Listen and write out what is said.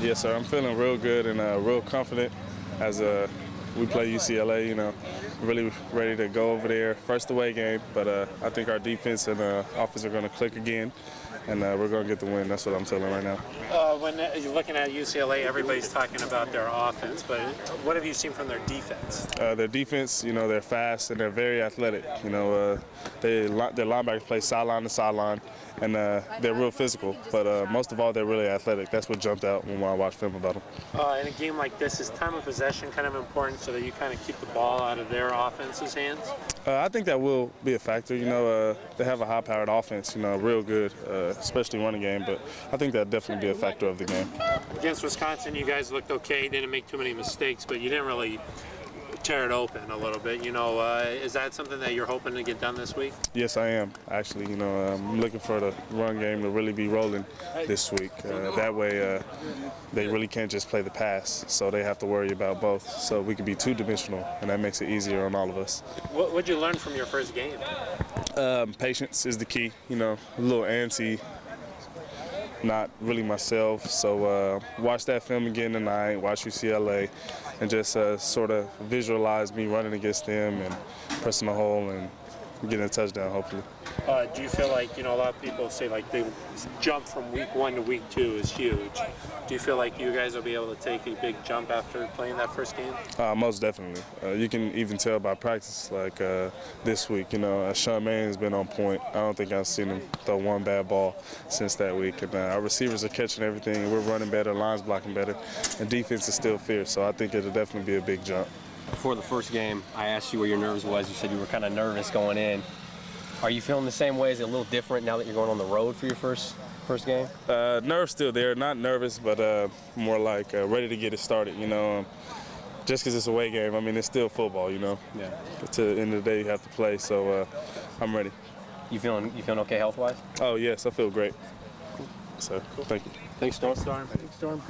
Yes, sir. I'm feeling real good and real confident as we play UCLA. Really ready to go over there. First away game, but I think our defense and offense are going to click again, and we're going to get the win. That's what I'm feeling right now. When you're looking at UCLA, everybody's talking about their offense, but what have you seen from their defense? Their defense, they're fast and they're very athletic. Their linebackers play sideline to sideline, and they're real physical. But most of all, they're really athletic. That's what jumped out when I watched film about them. In a game like this, is time of possession kind of important so that you kind of keep the ball out of their offense's hands? I think that will be a factor. They have a high-powered offense, real good, especially running game. But I think that'll definitely be a factor of the game. Against Wisconsin, you guys looked okay. Didn't make too many mistakes, but you didn't really tear it open a little bit. Is that something that you're hoping to get done this week? Yes, I am. Actually, I'm looking for the run game to really be rolling this week. That way, they really can't just play the pass, so they have to worry about both. So we can be two-dimensional, and that makes it easier on all of us. What would you learn from your first game? Patience is the key. A little antsy, not really myself. So watch that film again tonight. Watch UCLA, and just sort of visualize me running against them and pressing the hole and getting a touchdown, hopefully. Do you feel like, a lot of people say like the jump from week 1 to week 2 is huge. Do you feel like you guys will be able to take a big jump after playing that first game? Most definitely. You can even tell by practice, like this week, Sean Manning's been on point. I don't think I've seen him throw one bad ball since that week. And our receivers are catching everything. We're running better, lines blocking better, and defense is still fierce. So I think it'll definitely be a big jump. Before the first game, I asked you where your nerves was. You said you were kind of nervous going in. Are you feeling the same way? Is it a little different now that you're going on the road for your first game? Nerves still there. Not nervous, but more like ready to get it started. Just because it's a away game, I mean, it's still football. Yeah. To the end of the day, you have to play. So I'm ready. You feeling okay health-wise? Oh yes, I feel great. So thank you. Thanks, Storm. Thanks, Storm.